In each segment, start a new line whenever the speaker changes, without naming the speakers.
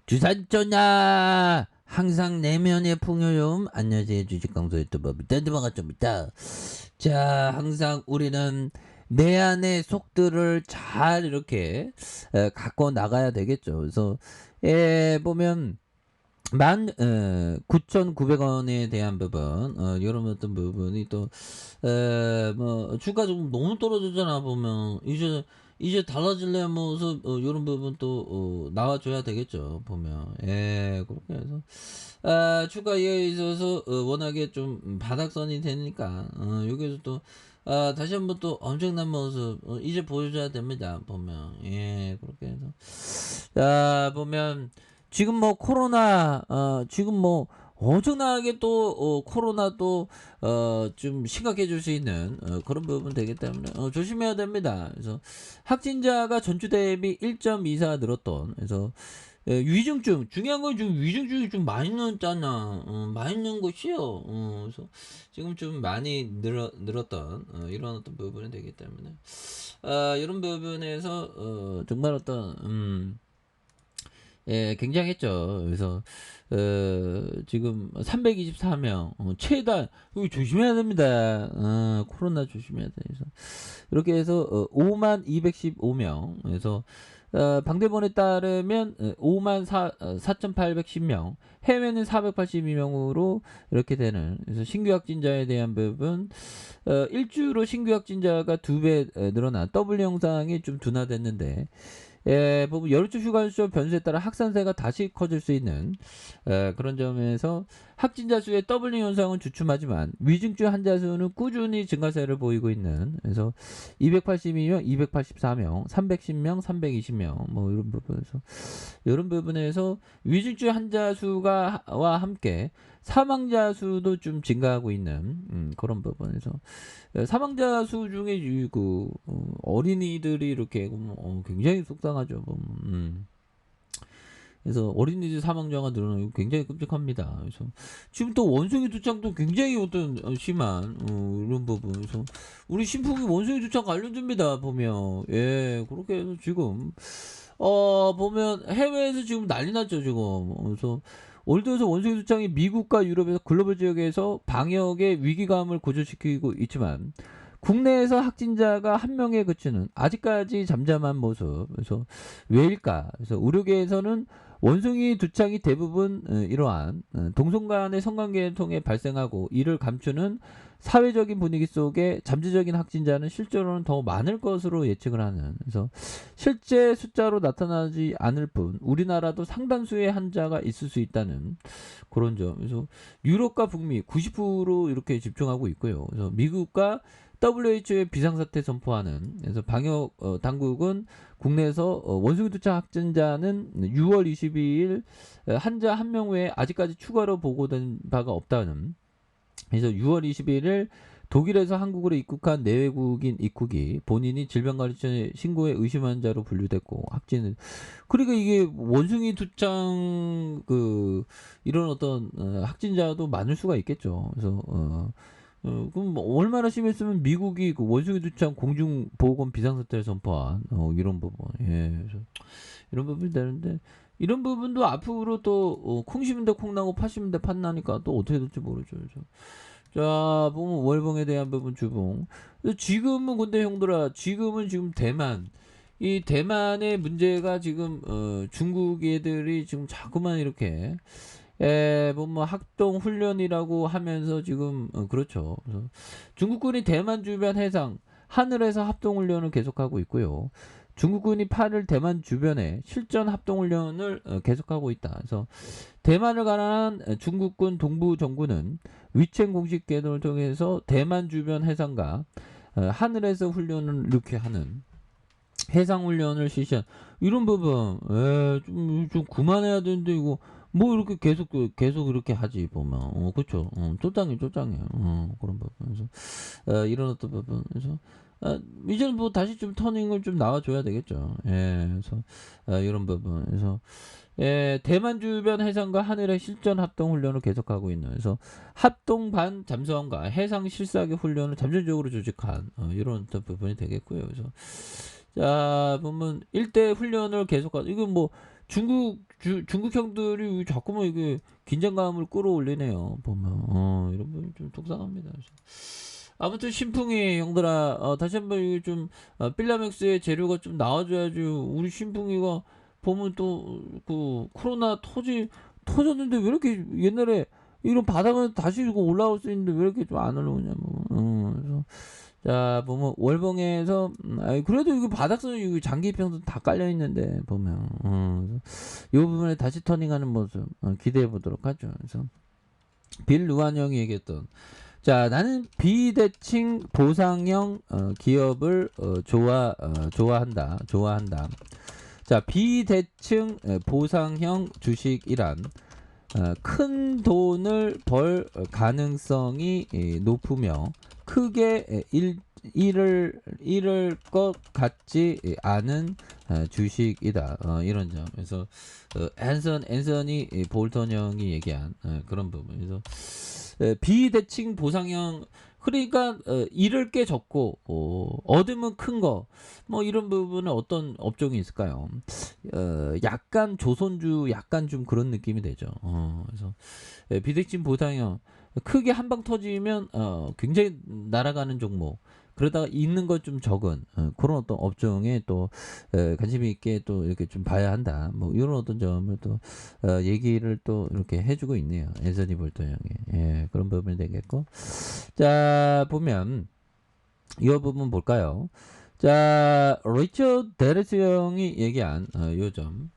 주산전야 항상 내면의 풍요로움 안녕하세요 주식강사 유튜버 반갑습니다. 자, 항상 우리는 내 안의 속들을 잘 이렇게 갖고 나가야 되겠죠. 그래서 보면 19,900원에 대한 부분, 이런 어떤 부분이 또, 뭐, 주가 좀 너무 떨어지잖아, 보면. 이제 달라질래, 뭐, 이런 부분 또, 나와줘야 되겠죠, 보면. 그렇게 해서. 주가에 있어서, 워낙에 좀 바닥선이 되니까, 여기서 또, 다시 한번 또 엄청난 모습, 이제 보여줘야 됩니다, 보면. 그렇게 해서. 보면, 지금 뭐 코로나 지금 뭐 엄청나게 또 코로나 또 좀 심각해질 수 있는 그런 부분 되기 때문에 조심해야 됩니다. 그래서 확진자가 전주 대비 1.24 늘었던, 그래서 위중증 중요한 건 지금 위중증이 좀 많이 늘었잖아. 많이 는 것이요. 그래서 지금 좀 많이 늘었던 이런 어떤 부분이 되기 때문에 이런 부분에서 정말 어떤 굉장했죠. 그래서 지금 324명 최다. 이거 조심해야 됩니다. 코로나 조심해야 돼. 그래서 이렇게 해서 5215명. 그래서 방대본에 따르면 54,810명, 해외는 482명으로 이렇게 되는. 그래서 신규 확진자에 대한 부분, 일주로 신규 확진자가 2배 늘어난 W 형상이 좀 둔화됐는데, 보면 여름철 휴가철 변수에 따라 확산세가 다시 커질 수 있는 그런 점에서 확진자 수의 더블링 현상은 주춤하지만 위중증 환자 수는 꾸준히 증가세를 보이고 있는. 그래서 282명, 284명, 310명, 320명 뭐 이런 부분에서 위중증 환자 수가와 함께 사망자 수도 좀 증가하고 있는 그런 부분에서 사망자 수 중에 그 어린이들이 이렇게 굉장히 속상하죠. 그래서 어린이들 사망자가 늘어나는 거 굉장히 끔찍합니다. 그래서 지금 또 원숭이 두창도 굉장히 어떤 심한 이런 부분에서 우리 신풍이 원숭이 두창 관련주입니다. 보면 그렇게 해서 지금 보면 해외에서 지금 난리 났죠 지금. 그래서 올드에서 원숭이 두창이 미국과 유럽에서 글로벌 지역에서 방역의 위기감을 고조시키고 있지만 국내에서 확진자가 한 명에 그치는 아직까지 잠잠한 모습. 그래서 왜일까? 그래서 의료계에서는 원숭이 두창이 대부분 이러한 동성 간의 성관계를 통해 발생하고 이를 감추는 사회적인 분위기 속에 잠재적인 확진자는 실제로는 더 많을 것으로 예측을 하는. 그래서 실제 숫자로 나타나지 않을 뿐 우리나라도 상당수의 환자가 있을 수 있다는 그런 점. 그래서 유럽과 북미 90% 이렇게 집중하고 있고요. 그래서 미국과 WHO의 비상사태 선포하는. 그래서 방역 당국은 국내에서 원숭이 두창 확진자는 6월 22일 환자 한 명 외에 아직까지 추가로 보고된 바가 없다는. 그래서 6월 21일 독일에서 한국으로 입국한 내외국인 입국이 본인이 질병관리청에 신고해 의심 환자로 분류됐고 확진을. 그러니까 이게 원숭이 두창 이런 어떤 확진자도 많을 수가 있겠죠. 그래서 그럼 뭐 얼마나 심했으면 미국이 그 원숭이 두창 공중보건 비상사태를 선포한 이런 부분. 그래서 이런 부분이 되는데 이런 부분도 앞으로 또 콩 심은 데 콩 나고 팥 심은 데 팥 나니까 또 어떻게 될지 모르죠. 그래서 자, 보면 월봉에 대한 부분 주봉. 지금은 근데 형들아, 지금 대만. 이 대만의 문제가 지금 중국 애들이 지금 자꾸만 이렇게 뭐 학동 훈련이라고 하면서 지금 그렇죠. 그래서 중국군이 대만 주변 해상 하늘에서 합동 훈련을 계속하고 있고요. 중국군이 8일 대만 주변에 실전 합동 훈련을 계속하고 있다. 그래서 대만을 가난한 중국군 동부 정부는 위첸 공식 계도를 통해서 대만 주변 해상과 하늘에서 훈련을 이렇게 하는 해상 훈련을 실시한 이런 부분. 좀 그만해야 되는데 이거 뭐 이렇게 계속 이렇게 하지 보면 그쵸. 쫄짱해 그런 부분. 그래서 이런 어떤 부분. 그래서 이제는 뭐 다시 좀 터닝을 좀 나와줘야 되겠죠. 그래서 이런 부분. 그래서 대만 주변 해상과 하늘의 실전 합동 훈련을 계속하고 있는. 그래서 합동 반 잠수함과 해상 실사기 훈련을 잠정적으로 조직한 이런 어떤 부분이 되겠고요. 그래서 자 보면 일대 훈련을 계속하고 이건 뭐 중국 형들이 자꾸만 이게 긴장감을 끌어올리네요. 보면 이런 부분이 좀 속상합니다. 그래서 아무튼 신풍이 형들아 다시 한번 이게 좀 필라맥스의 재료가 좀 나와줘야지. 우리 신풍이가 보면 또 그 코로나 터졌는데 왜 이렇게 옛날에 이런 바닥은 다시 이거 올라올 수 있는데 왜 이렇게 좀 안 올라오냐 뭐. 그래서 자 보면 월봉에서 아이 그래도 이거 바닥선이 이거 장기 평선 다 깔려 있는데 보면 이 부분에 다시 터닝하는 모습 기대해 보도록 하죠. 그래서 빌 루안 형이 얘기했던 자 나는 비대칭 보상형 기업을 좋아한다. 자 비대칭 보상형 주식이란 큰 돈을 벌 가능성이 높으며 크게 잃을 것 같지 않은 주식이다. 이런 점. 그래서 앤서니 볼턴 형이 얘기한 그런 부분. 그래서 비대칭 보상형 그러니까 잃을 게 적고 얻으면 큰 거 뭐 이런 부분은 어떤 업종이 있을까요? 약간 조선주 약간 좀 그런 느낌이 되죠. 그래서 비대칭 보상형 크게 한 방 터지면 굉장히 날아가는 종목 그러다가 있는 것 좀 적은 그런 어떤 업종에 또 관심이 있게 또 이렇게 좀 봐야 한다. 뭐 이런 어떤 점을 또 얘기를 또 이렇게 해주고 있네요. 앤서니 볼턴 형이 그런 부분이 되겠고 자 보면 이 부분 볼까요? 자 리처드 데레스 형이 얘기한 요점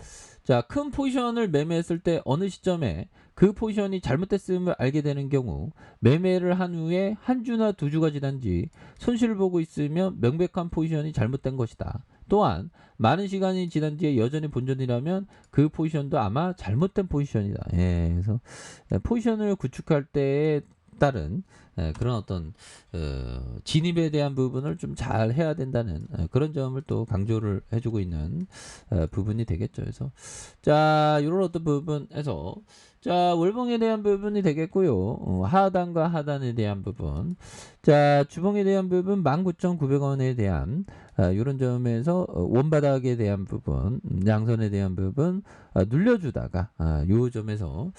자 큰 포지션을 매매했을 때 어느 시점에 그 포지션이 잘못됐음을 알게 되는 경우 매매를 한 후에 한 주나 두 주가 지난 뒤 손실을 보고 있으면 명백한 포지션이 잘못된 것이다. 또한 많은 시간이 지난 뒤에 여전히 본전이라면 그 포지션도 아마 잘못된 포지션이다. 그래서 포지션을 구축할 때에 따른 그런 어떤 진입에 대한 부분을 좀 잘 해야 된다는 그런 점을 또 강조를 해주고 있는 부분이 되겠죠. 그래서 자 이런 어떤 부분에서 자 월봉에 대한 부분이 되겠고요. 하단과 하단에 대한 부분 자 주봉에 대한 부분 19,900원에 대한 이런 점에서 원바닥에 대한 부분 양선에 대한 부분 눌려주다가 요 점에서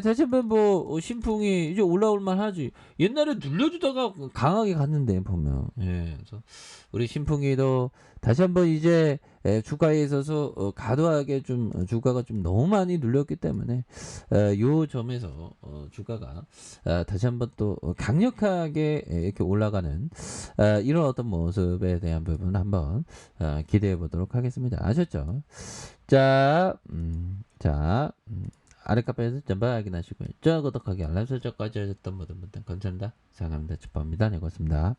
다시 한번 뭐 신풍이 이제 올라올 만하지. 옛날에 눌려주다가 강하게 갔는데 보면 그래서 우리 신풍이도 다시 한번 이제 주가에 있어서 과도하게 좀 주가가 좀 너무 많이 눌렸기 때문에 요 점에서 주가가 다시 한번 또 강력하게 이렇게 올라가는 이런 어떤 모습에 대한 부분 한번 기대해 보도록 하겠습니다. 아셨죠? 자, 아래 카페에서 전부 확인하시고요. 구독하기 알람 설정까지 하셨던 모든 분들 감사합니다. 사랑합니다. 축복합니다. 네, 고맙습니다.